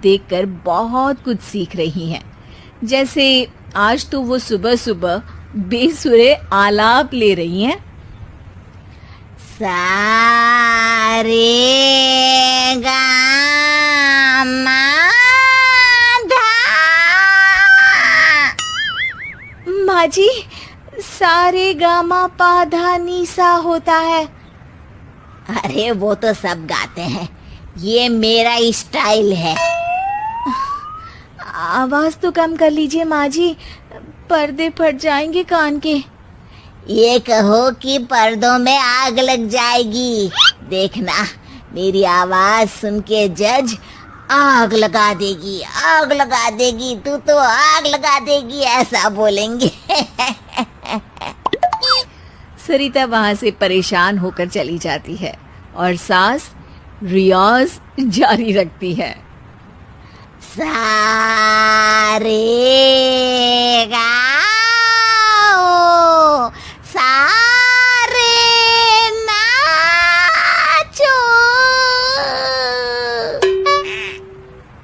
देखकर बहुत कुछ सीख रही हैं। जैसे आज तो वो सुबह सुबह बेसुरे आलाप ले रही हैं। सा रे गा मा धा। माँ जी, सारे गामा पा धा नी सा होता है। अरे वो तो सब गाते हैं, ये मेरा स्टाइल है। आवाज तो कम कर लीजिए माँ जी, पर्दे फट जाएंगे कान के। ये कहो कि पर्दों में आग लग जाएगी। देखना, मेरी आवाज सुन के जज आग लगा देगी, आग लगा देगी, तू तो आग लगा देगी, ऐसा बोलेंगे। सरिता वहां से परेशान होकर चली जाती है और सास रियाज जारी रखती है। सा रे गा ओ, सा रे नाचो।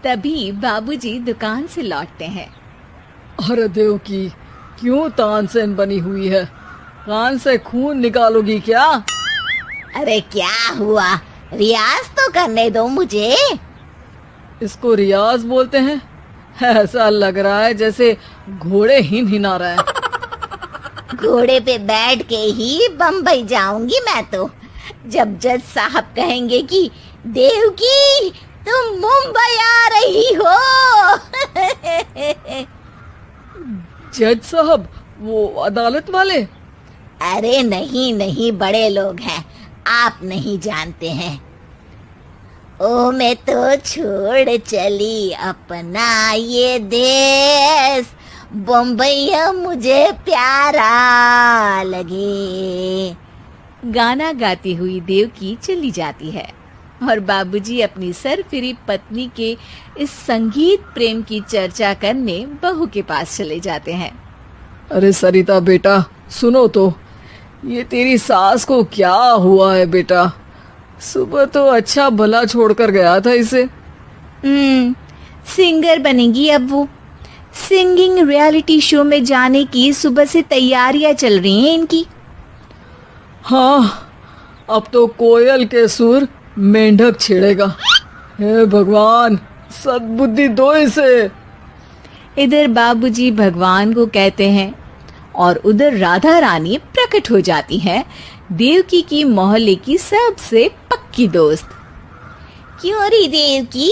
तभी बाबूजी दुकान से लौटते हैं। अरे देव की, क्यों तानसेन बनी हुई है? कान से खून निकालोगी क्या? अरे क्या हुआ, रियाज तो करने दो मुझे। इसको रियाज बोलते हैं? ऐसा लग रहा है जैसे घोड़े हिना रहा है। घोड़े पे बैठ के ही बम्बई जाऊंगी मैं तो, जब जज साहब कहेंगे कि देवकी तुम मुंबई आ रही हो। जज साहब, वो अदालत वाले? अरे नहीं नहीं, बड़े लोग हैं, आप नहीं जानते हैं। ओ मैं तो छोड़ चली अपना ये देश, बम्बई मुझे प्यारा लगे। गाना गाती हुई देवकी चली जाती है और बाबूजी अपनी सरफिरी पत्नी के इस संगीत प्रेम की चर्चा करने बहू के पास चले जाते हैं। अरे सरिता बेटा, सुनो तो, ये तेरी सास को क्या हुआ है बेटा? सुबह तो अच्छा भला छोड़कर गया था इसे। सिंगर बनेगी अब वो। सिंगिंग रियलिटी शो में जाने की सुबह से तैयारियां चल रही हैं इनकी। हाँ, अब तो कोयल के सुर मेंढक छेड़ेगा। हे भगवान, सद्बुद्धि दो इसे। इधर बाबूजी भगवान को कहते हैं और उधर राधा रानी प्रकट हो जाती है, देवकी की मोहल्ले की सबसे पक्की दोस्त। क्यों री देवकी,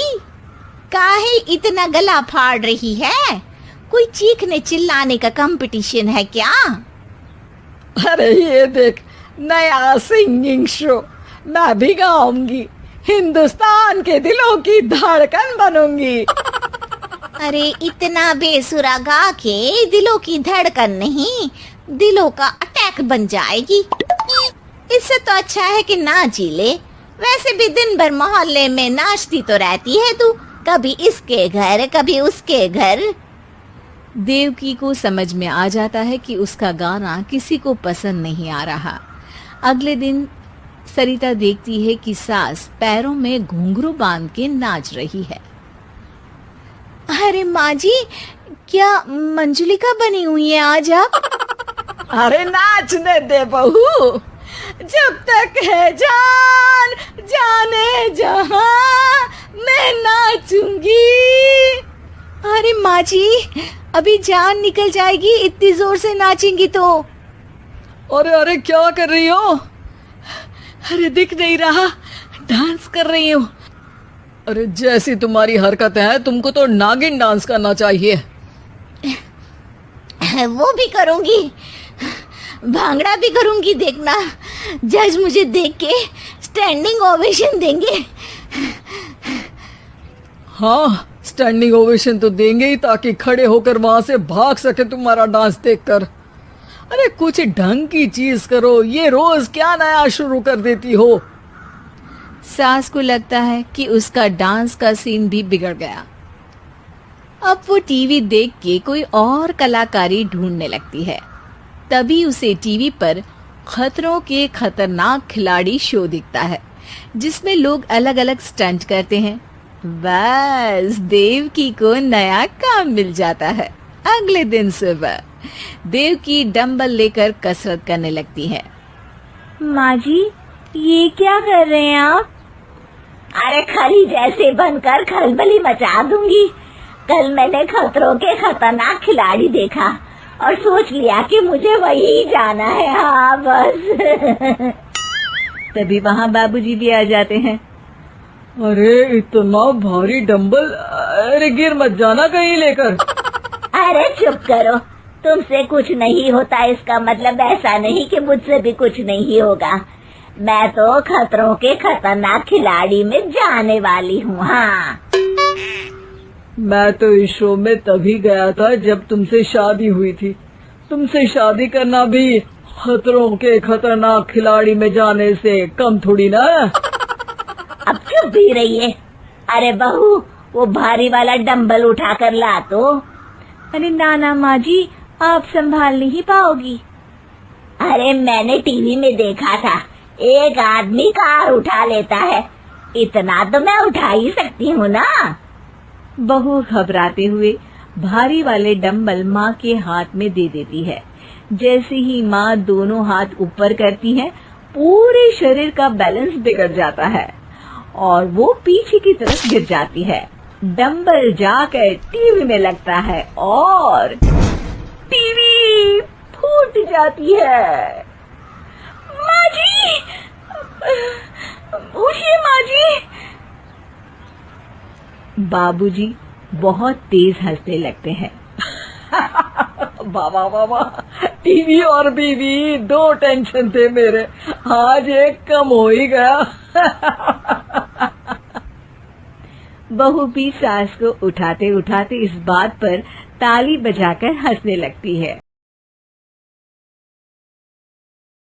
काहे इतना गला फाड़ रही है? कोई चीखने चिल्लाने का कंपटीशन है क्या? अरे ये देख, नया सिंगिंग शो, मैं भी गाऊंगी, हिंदुस्तान के दिलों की धड़कन बनूंगी। अरे इतना बेसुरा गा के दिलों की धड़कन नहीं, दिलों का अटैक बन जाएगी। इससे तो अच्छा है कि नाच ही ले। वैसे भी दिन भर मोहल्ले में नाचती तो रहती है तू, कभी इसके घर कभी उसके घर। देवकी को समझ में आ जाता है कि उसका गाना किसी को पसंद नहीं आ रहा। अगले दिन सरिता देखती है कि सास पैरों में घुंघरू बांध के नाच रही है। अरे माँ जी, क्या मंजुलिका बनी हुई है आज आप? अरे नाचने दे बहू, जब तक है जान जाने जहां मैं नाचूंगी। अरे माँ जी, अभी जान निकल जाएगी, इतनी जोर से नाचेंगी तो। अरे अरे, क्या कर रही हो? अरे दिख नहीं रहा, डांस कर रही हूँ। अरे जैसी तुम्हारी हरकत है, तुमको तो नागिन डांस करना चाहिए। वो भी करूंगी, भांगड़ा भी करूंगी। देखना, जज मुझे देख के स्टैंडिंग ओवेशन देंगे। हाँ, स्टैंडिंग ओवेशन तो देंगे ही, ताकि खड़े होकर वहां से भाग सके तुम्हारा डांस देखकर। अरे कुछ ढंग की चीज करो, ये रोज क्या नया शुरू कर देती हो? सास को लगता है कि उसका डांस का सीन भी बिगड़ गया। अब वो टीवी देख के कोई और कलाकारी ढूंढने लगती है। तभी उसे टीवी पर खतरों के खतरनाक खिलाड़ी शो दिखता है, जिसमें लोग अलग अलग स्टंट करते हैं। बस देवकी को नया काम मिल जाता है। अगले दिन सुबह देवकी डंबल लेकर कसरत करने लगती है। माँ जी, ये क्या कर रहे हैं आप? अरे खली जैसे बनकर खलबली मचा दूंगी। कल मैंने खतरों के खतरनाक खिलाड़ी देखा और सोच लिया कि मुझे वही जाना है। हाँ बस। तभी वहाँ बाबूजी भी आ जाते हैं। अरे इतना भारी डंबल, अरे गिर मत जाना कहीं लेकर। अरे चुप करो, तुमसे कुछ नहीं होता इसका मतलब ऐसा नहीं कि मुझसे भी कुछ नहीं होगा। मैं तो खतरों के खतरनाक खिलाड़ी में जाने वाली हूँ। हाँ, मैं तो इस शो में तभी गया था जब तुमसे शादी हुई थी। तुमसे शादी करना भी खतरों के खतरनाक खिलाड़ी में जाने से कम थोड़ी ना। अब चुप भी रहिए। अरे बहू, वो भारी वाला डंबल उठा कर ला तो। अरे नाना माँ जी, आप संभाल नहीं पाओगी। अरे मैंने टीवी में देखा था, एक आदमी कार उठा लेता है, इतना तो मैं उठा ही सकती हूँ ना। बहू घबराते हुए भारी वाले डंबल माँ के हाथ में दे देती है। जैसे ही माँ दोनों हाथ ऊपर करती है, पूरे शरीर का बैलेंस बिगड़ जाता है और वो पीछे की तरफ गिर जाती है। डंबल जाकर टीवी में लगता है और टीवी फूट जाती है। माँ जी, उठिए माँ जी। बाबूजी बहुत तेज हंसने लगते हैं। बाबा बाबा, टीवी और बीवी दो टेंशन थे मेरे, आज एक कम हो ही गया। बहू भी सास को उठाते उठाते इस बात पर ताली बजाकर हंसने लगती है।